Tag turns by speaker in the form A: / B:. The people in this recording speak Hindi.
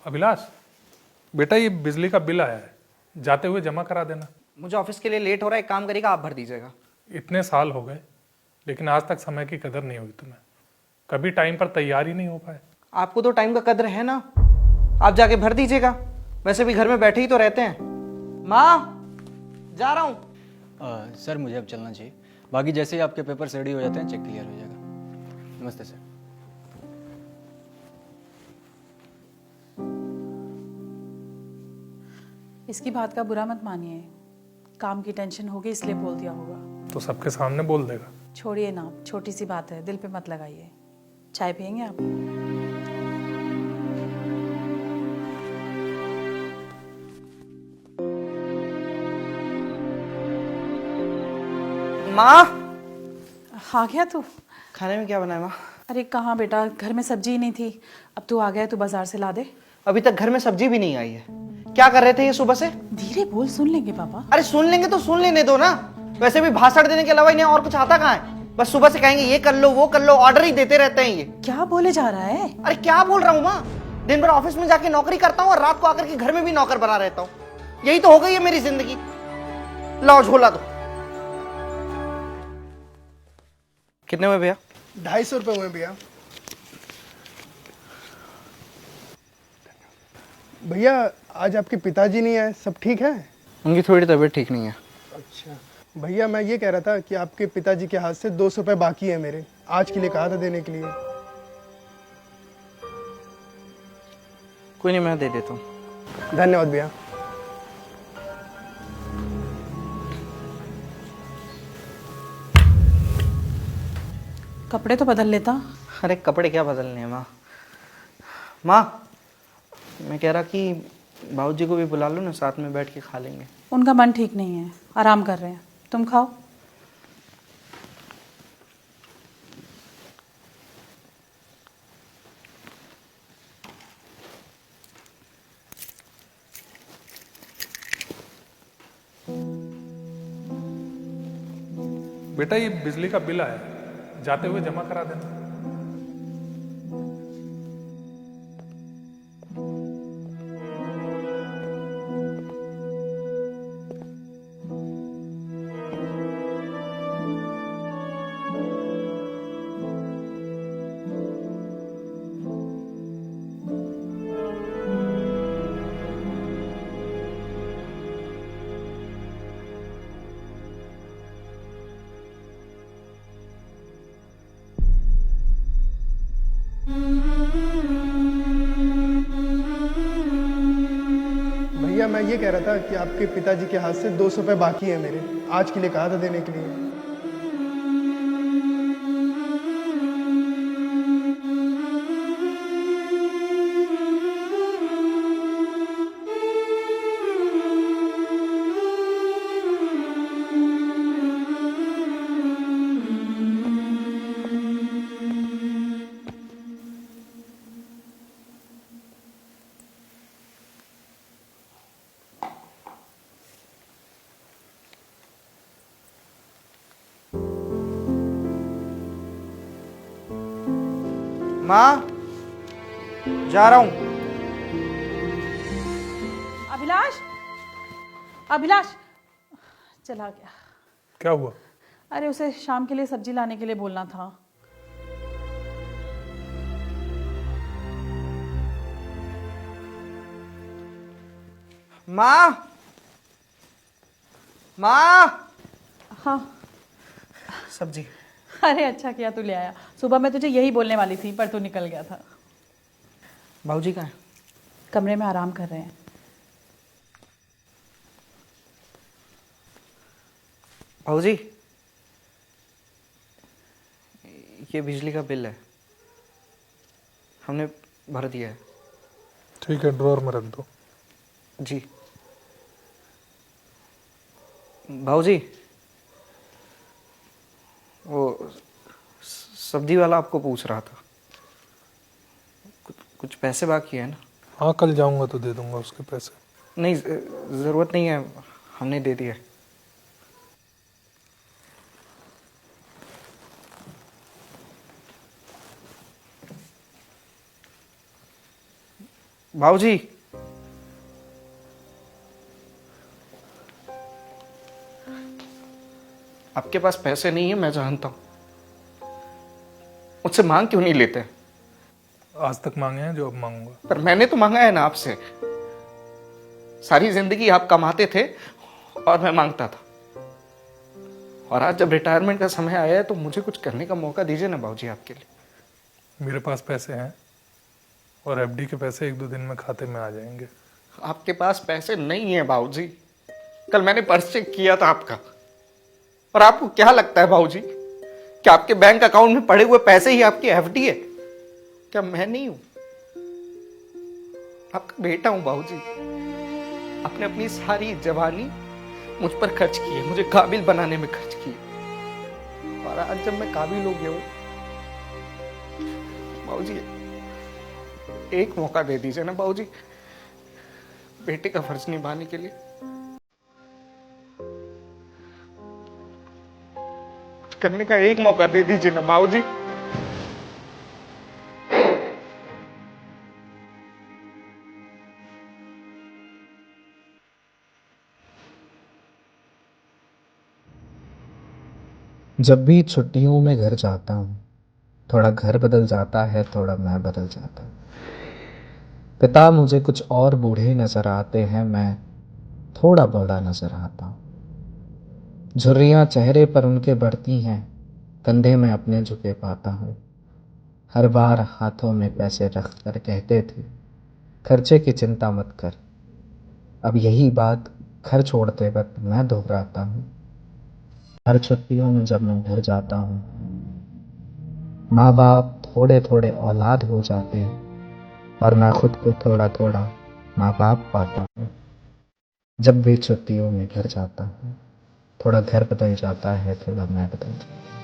A: अभिलाष, बेटा ये बिजली का बिल आया है, जाते हुए जमा करा देना।
B: मुझे ऑफिस के लिए लेट हो रहा है, एक काम करिएगा, आप भर दीजिएगा।
A: इतने साल हो गए लेकिन आज तक समय की कदर नहीं हुई तुम्हें। कभी टाइम पर तैयार ही नहीं हो पाए।
B: आपको तो टाइम का कद्र है ना, आप जाके भर दीजिएगा। वैसे भी घर में बैठे ही तो रहते हैं। माँ, जा रहा हूँ।
C: सर मुझे अब चलना चाहिए। बाकी जैसे ही आपके पेपर्स रेडी हो जाते हैं चेक क्लियर हो जाएगा। नमस्ते सर।
D: इसकी बात का बुरा मत मानिए, काम की टेंशन होगी इसलिए बोल दिया होगा।
A: तो सबके सामने बोल देगा।
D: छोड़िए ना, छोटी सी बात है, दिल पे मत लगाइए। चाय पियेंगे आप?
B: माँ,
D: आ गया तू?
B: खाने में क्या बनाया माँ?
D: अरे कहाँ बेटा, घर में सब्जी ही नहीं थी। अब तू आ गया है तो बाजार से ला दे।
B: अभी तक घर में सब्जी भी नहीं आई है। क्या कर रहे थे ये सुबह से?
D: धीरे बोल, सुन लेंगे पापा।
B: अरे सुन लेंगे तो सुन लेने दो ना। वैसे भी भाषण देने के अलावा इन्हें और कुछ आता कहाँ है? बस सुबह से कहेंगे ये कर लो वो कर लो, ऑर्डर ही देते रहते हैं ये।
D: क्या बोले जा रहा है?
B: अरे क्या बोल रहा हूँ माँ, दिन भर ऑफिस में जाके नौकरी करता हूँ और रात को आकर के घर में भी नौकर बना रहता हूँ। यही तो हो गई है मेरी जिंदगी। लाओ झोला दो। कितने में भैया?
E: 250 रुपये हुए भैया। भैया आज आपके पिताजी नहीं आए, सब ठीक है?
B: उनकी थोड़ी तबीयत ठीक नहीं है।
E: अच्छा भैया, मैं ये कह रहा था कि आपके पिताजी के हाथ से 200 रुपये बाकी है मेरे, आज के लिए कहा था देने के लिए।
B: कोई नहीं, मैं दे देता हूँ।
E: धन्यवाद भैया।
D: कपड़े तो बदल लेता।
B: अरे कपड़े क्या बदलने हैं माँ। माँ, मैं कह रहा कि बाबूजी को भी बुला लो ना, साथ में बैठ के खा लेंगे।
D: उनका मन ठीक नहीं है, आराम कर रहे हैं। तुम खाओ।
A: बेटा ये बिजली का बिल आया है, जाते हुए जमा करा देना।
E: भैया मैं ये कह रहा था कि आपके पिताजी के हाथ से 200 रुपये बाकी है मेरे, आज के लिए कहा था देने के लिए।
B: माँ, जा रहा हूँ।
D: अभिलाष, अभिलाष चला गया।
A: क्या हुआ?
D: अरे उसे शाम के लिए सब्जी लाने के लिए बोलना था।
B: माँ, माँ,
D: हाँ।
B: सब्जी।
D: अरे अच्छा किया तू ले आया, सुबह मैं तुझे यही बोलने वाली थी पर तू निकल गया था।
B: बाबूजी कहाँ हैं?
D: कमरे में आराम कर रहे हैं।
B: बाबूजी, ये बिजली का बिल है, हमने भर दिया है।
A: ठीक है, ड्रॉर में रख दो।
B: जी। बाबूजी, वो सब्जी वाला आपको पूछ रहा था, कुछ पैसे बाकी है ना?
A: हाँ, कल जाऊंगा तो दे दूंगा उसके पैसे।
B: नहीं, ज़रूरत नहीं है, हमने दे दिया है। बाबूजी, आपके पास पैसे नहीं है, मैं जानता हूं। मुझसे मांग क्यों नहीं लेते?
A: आज तक मांगे हैं जो अब मांगूंगा।
B: पर मैंने तो मांगा है ना आपसे। सारी जिंदगी आप कमाते थे और मैं मांगता था, और आज जब रिटायरमेंट का समय आया है तो मुझे कुछ करने का मौका दीजिए ना बाबूजी आपके लिए।
A: मेरे पास पैसे हैं और एफडी के पैसे 1-2 दिन में खाते में आ जाएंगे।
B: आपके पास पैसे नहीं है बाबूजी। कल मैंने पर्स चेक किया था आपका, और आपको क्या लगता है बाबूजी कि आपके बैंक अकाउंट में पड़े हुए पैसे ही आपकी एफडी है? क्या मैं नहीं हूं? आपका बेटा हूं बाबूजी। आपने अपनी सारी जवानी मुझ पर खर्च की है, मुझे काबिल बनाने में खर्च की है, और आज जब मैं काबिल हो गया हूं बाबूजी, एक मौका दे दीजिए ना बाबूजी, बेटे का फर्ज निभाने के लिए। करने का एक मौका दे दीजिए ना बाबूजी।
F: जब भी छुट्टियों में घर जाता हूँ, थोड़ा घर बदल जाता है, थोड़ा मैं बदल जाता हूँ। पिता मुझे कुछ और बूढ़े नजर आते हैं, मैं थोड़ा बड़ा नजर आता हूँ। झुर्रियाँ चेहरे पर उनके बढ़ती हैं, कंधे में अपने झुके पाता हूँ। हर बार हाथों में पैसे रख कर कहते थे, खर्चे की चिंता मत कर। अब यही बात घर छोड़ते वक्त मैं दोहराता हूँ। हर छुट्टियों में जब मैं घर जाता हूँ, माँ बाप थोड़े थोड़े औलाद हो जाते हैं, और मैं खुद को थोड़ा थोड़ा माँ बाप पाता हूँ। जब भी छुट्टियों में घर जाता हूँ, थोड़ा घर बदल जाता है, थोड़ा मैं बदल जाता हूँ।